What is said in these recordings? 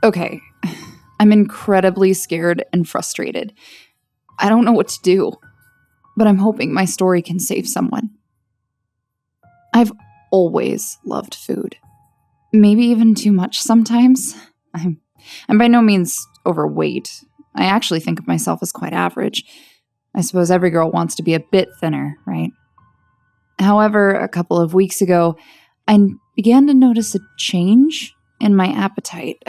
Okay, I'm incredibly scared and frustrated. I don't know what to do, but I'm hoping my story can save someone. I've always loved food. Maybe even too much sometimes. I'm by no means overweight. I actually think of myself as quite average. I suppose every girl wants to be a bit thinner, right? However, a couple of weeks ago, I began to notice a change in my appetite.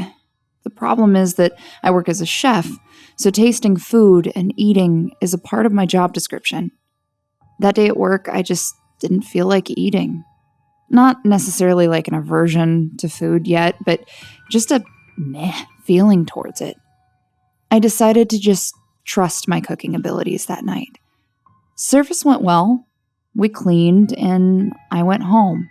The problem is that I work as a chef, so tasting food and eating is a part of my job description. That day at work, I just didn't feel like eating. Not necessarily like an aversion to food yet, but just a meh feeling towards it. I decided to just trust my cooking abilities that night. Service went well, we cleaned, and I went home.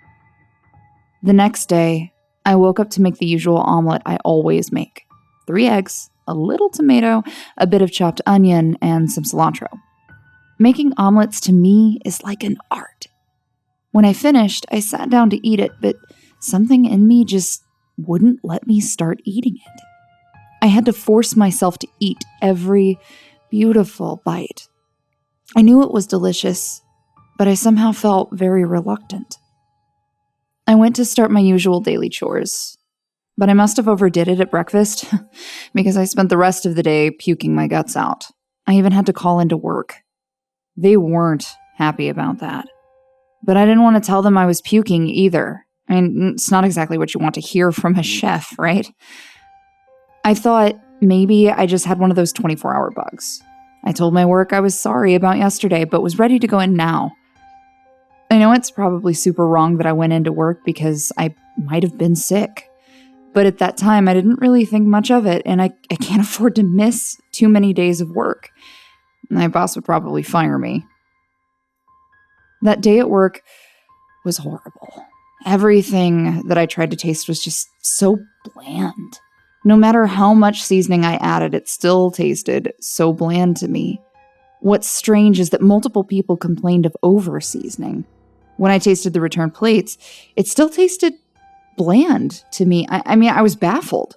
The next day, I woke up to make the usual omelet I always make. 3 eggs, a little tomato, a bit of chopped onion, and some cilantro. Making omelets to me is like an art. When I finished, I sat down to eat it, but something in me just wouldn't let me start eating it. I had to force myself to eat every beautiful bite. I knew it was delicious, but I somehow felt very reluctant. I went to start my usual daily chores, but I must have overdid it at breakfast because I spent the rest of the day puking my guts out. I even had to call into work. They weren't happy about that. But I didn't want to tell them I was puking either. I mean, it's not exactly what you want to hear from a chef, right? I thought maybe I just had one of those 24-hour bugs. I told my work I was sorry about yesterday, but was ready to go in now. I know it's probably super wrong that I went into work because I might have been sick. But at that time, I didn't really think much of it, and I can't afford to miss too many days of work. My boss would probably fire me. That day at work was horrible. Everything that I tried to taste was just so bland. No matter how much seasoning I added, it still tasted so bland to me. What's strange is that multiple people complained of over-seasoning. When I tasted the return plates, it still tasted bland to me. I mean, I was baffled.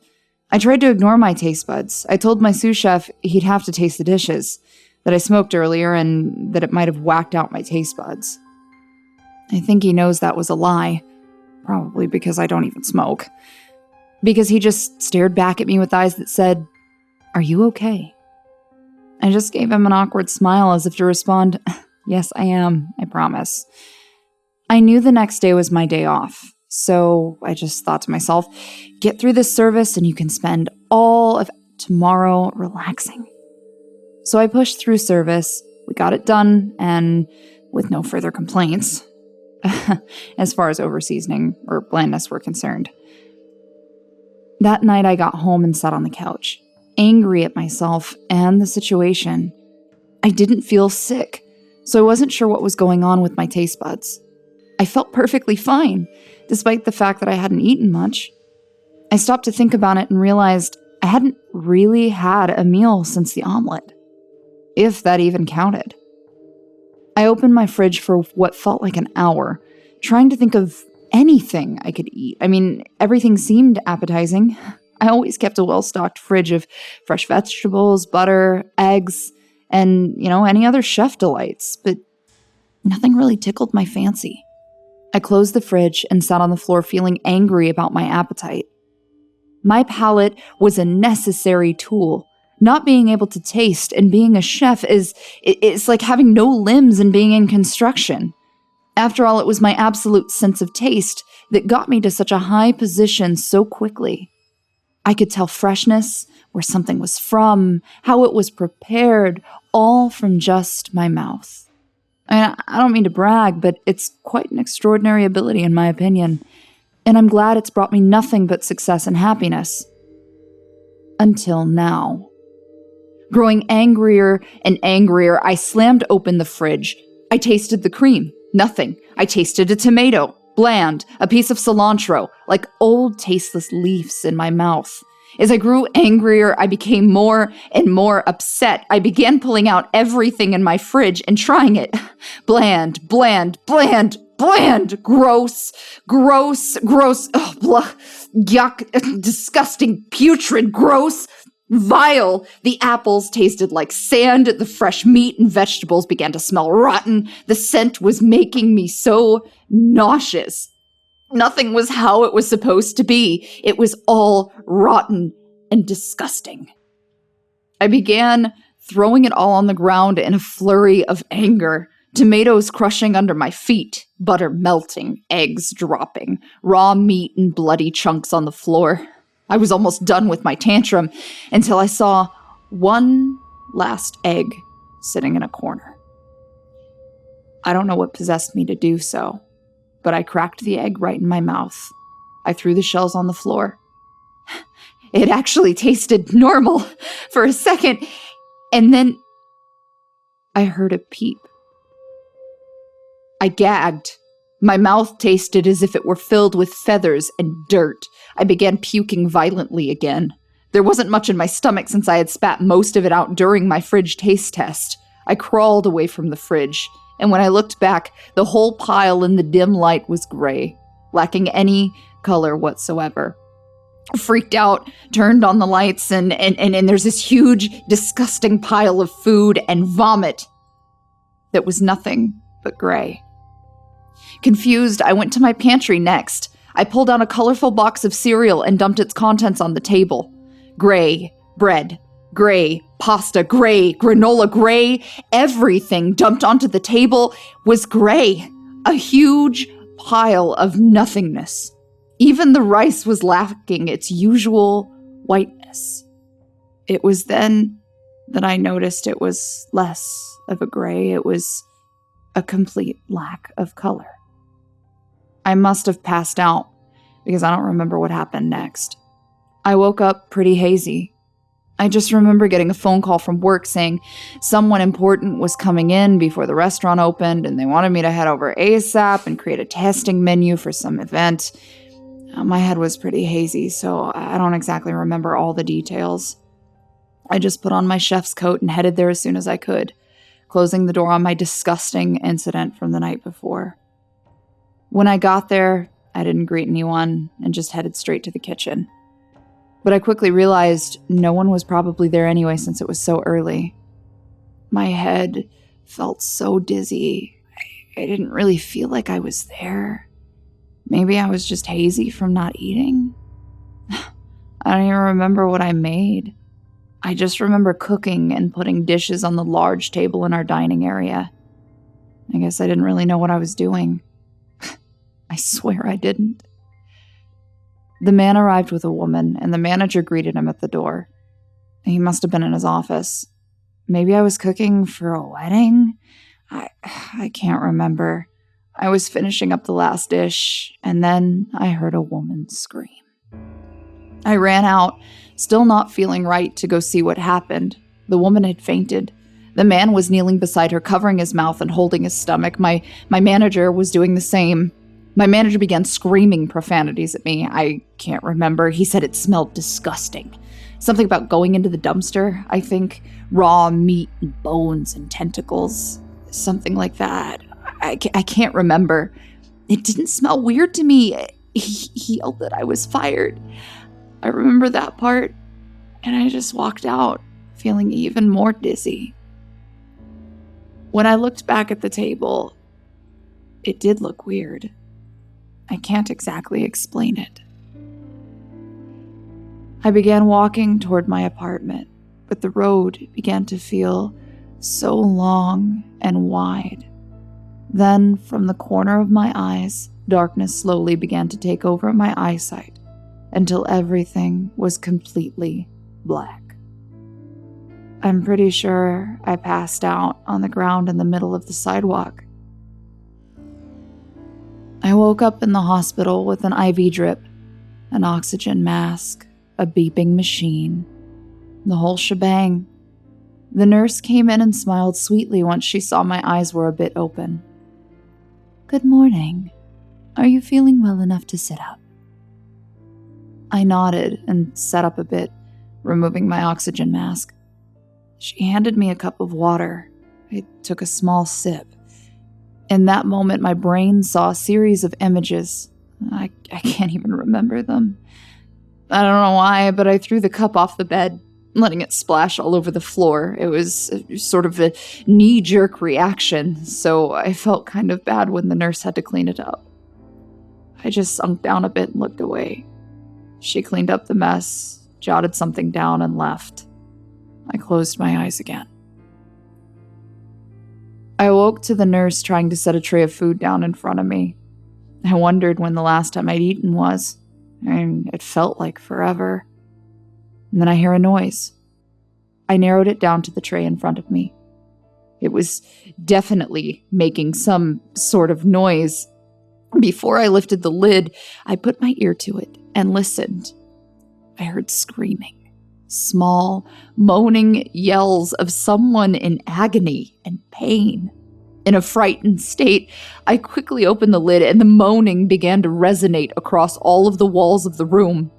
I tried to ignore my taste buds. I told my sous chef he'd have to taste the dishes, that I smoked earlier and that it might have whacked out my taste buds. I think he knows that was a lie, probably because I don't even smoke. Because he just stared back at me with eyes that said, "Are you okay?" I just gave him an awkward smile as if to respond, "Yes, I am, I promise." I knew the next day was my day off, so I just thought to myself, get through this service and you can spend all of tomorrow relaxing. So I pushed through service, we got it done, and with no further complaints, as far as over-seasoning or blandness were concerned. That night I got home and sat on the couch, angry at myself and the situation. I didn't feel sick, so I wasn't sure what was going on with my taste buds. I felt perfectly fine, despite the fact that I hadn't eaten much. I stopped to think about it and realized I hadn't really had a meal since the omelet, if that even counted. I opened my fridge for what felt like an hour, trying to think of anything I could eat. I mean, everything seemed appetizing. I always kept a well-stocked fridge of fresh vegetables, butter, eggs, and, any other chef delights, but nothing really tickled my fancy. I closed the fridge and sat on the floor feeling angry about my appetite. My palate was a necessary tool. Not being able to taste and being a chef it's like having no limbs and being in construction. After all, it was my absolute sense of taste that got me to such a high position so quickly. I could tell freshness, where something was from, how it was prepared, all from just my mouth. I don't mean to brag, but it's quite an extraordinary ability in my opinion, and I'm glad it's brought me nothing but success and happiness. Until now. Growing angrier and angrier, I slammed open the fridge. I tasted the cream. Nothing. I tasted a tomato. Bland. A piece of cilantro. Like old tasteless leaves in my mouth. As I grew angrier, I became more and more upset. I began pulling out everything in my fridge and trying it. Bland, bland, bland, bland, gross, oh, blah, yuck, disgusting, putrid, gross, vile. The apples tasted like sand, the fresh meat and vegetables began to smell rotten, the scent was making me so nauseous. Nothing was how it was supposed to be. It was all rotten and disgusting. I began throwing it all on the ground in a flurry of anger. Tomatoes crushing under my feet, butter melting, eggs dropping, raw meat and bloody chunks on the floor. I was almost done with my tantrum until I saw one last egg sitting in a corner. I don't know what possessed me to do so, but I cracked the egg right in my mouth. I threw the shells on the floor. It actually tasted normal for a second, and then I heard a peep. I gagged. My mouth tasted as if it were filled with feathers and dirt. I began puking violently again. There wasn't much in my stomach since I had spat most of it out during my fridge taste test. I crawled away from the fridge, and when I looked back, the whole pile in the dim light was gray, lacking any color whatsoever. Freaked out, turned on the lights, and there's this huge, disgusting pile of food and vomit that was nothing but gray. Confused, I went to my pantry next. I pulled out a colorful box of cereal and dumped its contents on the table. Gray bread, gray pasta, gray granola, gray everything dumped onto the table was gray. A huge pile of nothingness. Even the rice was lacking its usual whiteness. It was then that I noticed it was less of a gray. It was a complete lack of color. I must have passed out because I don't remember what happened next. I woke up pretty hazy. I just remember getting a phone call from work saying someone important was coming in before the restaurant opened and they wanted me to head over ASAP and create a testing menu for some event. My head was pretty hazy, so I don't exactly remember all the details. I just put on my chef's coat and headed there as soon as I could, closing the door on my disgusting incident from the night before. When I got there, I didn't greet anyone and just headed straight to the kitchen. But I quickly realized no one was probably there anyway since it was so early. My head felt so dizzy. I didn't really feel like I was there. Maybe I was just hazy from not eating. I don't even remember what I made. I just remember cooking and putting dishes on the large table in our dining area. I guess I didn't really know what I was doing. I swear I didn't. The man arrived with a woman, and the manager greeted him at the door. He must have been in his office. Maybe I was cooking for a wedding? I can't remember. I was finishing up the last dish, and then I heard a woman scream. I ran out, still not feeling right, to go see what happened. The woman had fainted. The man was kneeling beside her, covering his mouth and holding his stomach. My manager was doing the same. My manager began screaming profanities at me. I can't remember. He said it smelled disgusting. Something about going into the dumpster, I think. Raw meat and bones and tentacles. Something like that. I can't remember. It didn't smell weird to me. He yelled that I was fired. I remember that part, and I just walked out, feeling even more dizzy. When I looked back at the table, it did look weird. I can't exactly explain it. I began walking toward my apartment, but the road began to feel so long and wide. Then, from the corner of my eyes, darkness slowly began to take over my eyesight until everything was completely black. I'm pretty sure I passed out on the ground in the middle of the sidewalk. I woke up in the hospital with an IV drip, an oxygen mask, a beeping machine, the whole shebang. The nurse came in and smiled sweetly once she saw my eyes were a bit open. "Good morning. Are you feeling well enough to sit up?" I nodded and sat up a bit, removing my oxygen mask. She handed me a cup of water. I took a small sip. In that moment, my brain saw a series of images. I can't even remember them. I don't know why, but I threw the cup off the bed, letting it splash all over the floor. It was sort of a knee-jerk reaction, so I felt kind of bad when the nurse had to clean it up. I just sunk down a bit and looked away. She cleaned up the mess, jotted something down, and left. I closed my eyes again. I woke to the nurse trying to set a tray of food down in front of me. I wondered when the last time I'd eaten was, and it felt like forever. And then I hear a noise. I narrowed it down to the tray in front of me. It was definitely making some sort of noise. Before I lifted the lid, I put my ear to it and listened. I heard screaming. Small, moaning yells of someone in agony and pain. In a frightened state, I quickly opened the lid and the moaning began to resonate across all of the walls of the room.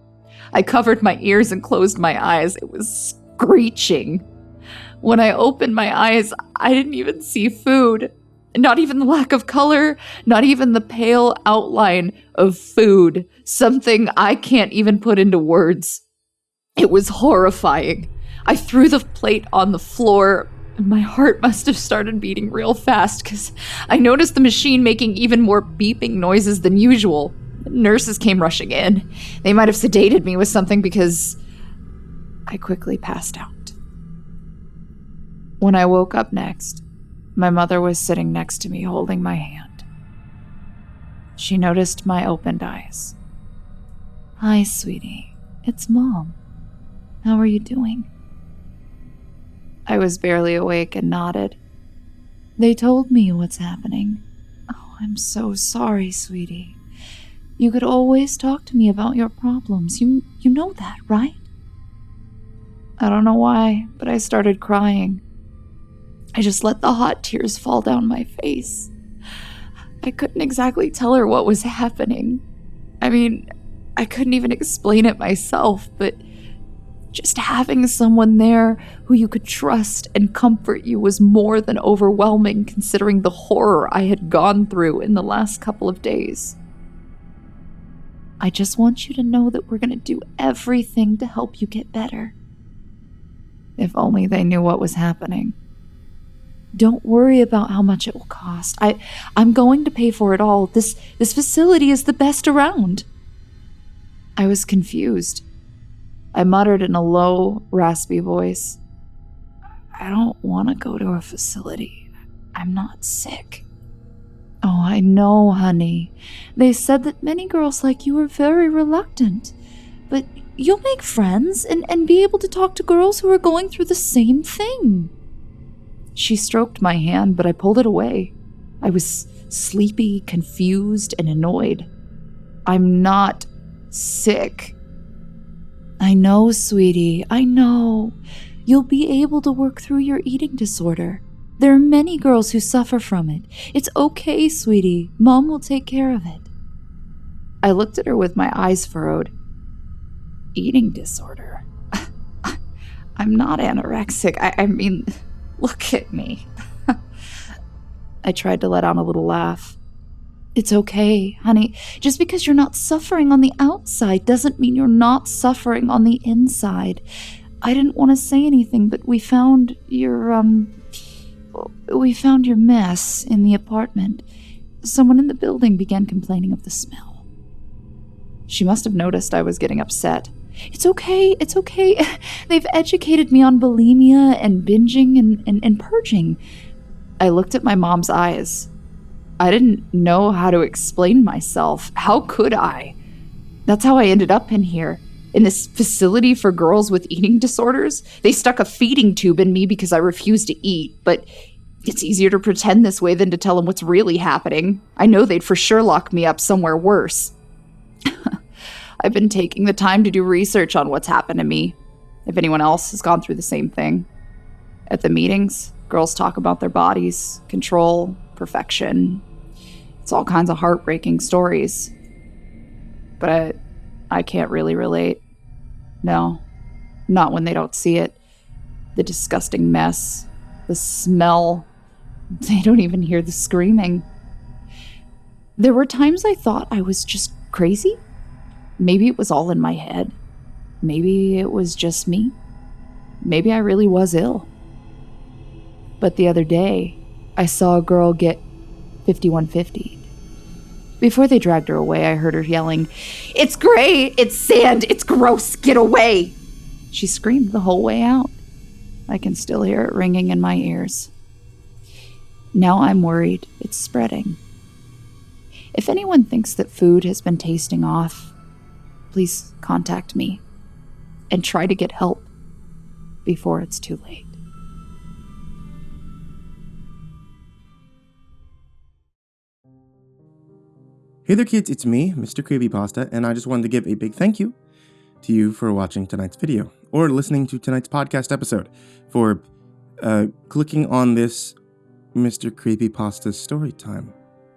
I covered my ears and closed my eyes. It was screeching. When I opened my eyes, I didn't even see food. Not even the lack of color, not even the pale outline of food. Something I can't even put into words. It was horrifying. I threw the plate on the floor. My heart must have started beating real fast because I noticed the machine making even more beeping noises than usual. Nurses came rushing in. They might have sedated me with something because I quickly passed out. When I woke up next, my mother was sitting next to me holding my hand. She noticed my opened eyes. "Hi, sweetie. It's Mom. How are you doing?" I was barely awake and nodded. "They told me what's happening." "Oh, I'm so sorry, sweetie. You could always talk to me about your problems. You know that, right?" I don't know why, but I started crying. I just let the hot tears fall down my face. I couldn't exactly tell her what was happening. I mean, I couldn't even explain it myself, but just having someone there who you could trust and comfort you was more than overwhelming considering the horror I had gone through in the last couple of days. "I just want you to know that we're going to do everything to help you get better." If only they knew what was happening. "Don't worry about how much it will cost. I'm going to pay for it all. This facility is the best around." I was confused. I muttered in a low, raspy voice, "I don't want to go to a facility. I'm not sick." "Oh, I know, honey. They said that many girls like you are very reluctant. But you'll make friends and be able to talk to girls who are going through the same thing." She stroked my hand, but I pulled it away. I was sleepy, confused, and annoyed. "I'm not sick." "I know, sweetie, I know. You'll be able to work through your eating disorder. There are many girls who suffer from it. It's okay, sweetie. Mom will take care of it." I looked at her with my eyes furrowed. Eating disorder? I'm not anorexic. I mean, look at me. I tried to let out a little laugh. "It's okay, honey. Just because you're not suffering on the outside doesn't mean you're not suffering on the inside. I didn't want to say anything, but we found your mess in the apartment. Someone in the building began complaining of the smell." She must have noticed I was getting upset. It's okay. They've educated me on bulimia and binging and purging." I looked at my mom's eyes. I didn't know how to explain myself. How could I? That's how I ended up in here, in this facility for girls with eating disorders. They stuck a feeding tube in me because I refused to eat, but it's easier to pretend this way than to tell them what's really happening. I know they'd for sure lock me up somewhere worse. I've been taking the time to do research on what's happened to me, if anyone else has gone through the same thing. At the meetings, girls talk about their bodies, control, perfection. It's all kinds of heartbreaking stories. But I can't really relate. No, not when they don't see it. The disgusting mess, the smell. They don't even hear the screaming. There were times I thought I was just crazy. Maybe it was all in my head. Maybe it was just me. Maybe I really was ill. But the other day, I saw a girl get 5150. Before they dragged her away, I heard her yelling, "It's gray! It's sand! It's gross! Get away!" She screamed the whole way out. I can still hear it ringing in my ears. Now I'm worried it's spreading. If anyone thinks that food has been tasting off, please contact me and try to get help before it's too late. Hey there kids, it's me, MrCreepyPasta, and I just wanted to give a big thank you to you for watching tonight's video, or listening to tonight's podcast episode, for clicking on this MrCreepyPasta Storytime.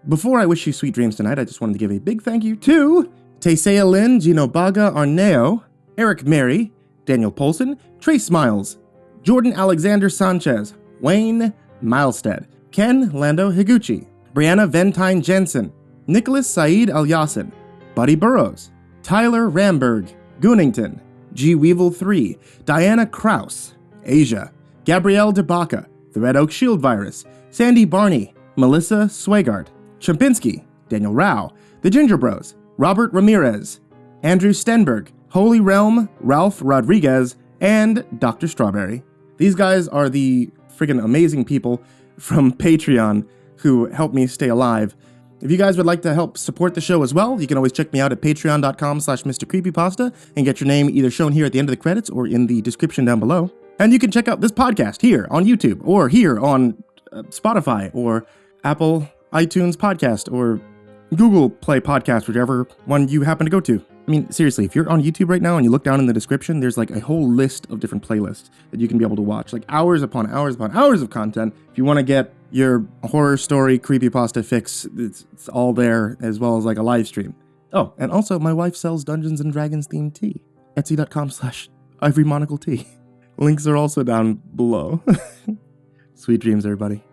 Before I wish you sweet dreams tonight, I just wanted to give a big thank you to Taysia-lynn, Genobaga-Arneho, Erik Mary, Daniel Poulsen, Trace Miles, Jordan Alexander Sanchez, Wayne Milstead, Ken Lando Higuchi, Brianna Tine-Janzen, Nicholas Saeid Alyain, Buddy Burroughs, Tyler Ramberg, Goonington, G. Weevil 3, Diana Kraus, Asia, Gabrielle de Baca, TheRedOakShieldVirus, Sindee Barney, Melissa Sweigart, Chompski, Daniel Rowe, TheGingerBroz, Robert Ramirez, Andrew Stenberg, Holy Realm, Ralph Rodriguez, and Dr. Strawberry. These guys are the friggin' amazing people from Patreon who help me stay alive. If you guys would like to help support the show as well, you can always check me out at patreon.com/MrCreepyPasta and get your name either shown here at the end of the credits or in the description down below. And you can check out this podcast here on YouTube, or here on Spotify, or Apple iTunes Podcast, or Google Play Podcast, whichever one you happen to go to. I mean, seriously, if you're on YouTube right now and you look down in the description, there's like a whole list of different playlists that you can be able to watch, like hours upon hours upon hours of content. If you want to get your horror story creepypasta fix, it's all there, as well as like a live stream. Oh, and also my wife sells Dungeons and Dragons themed tea. Etsy.com/ivorymonocletea. Links are also down below. Sweet dreams, everybody.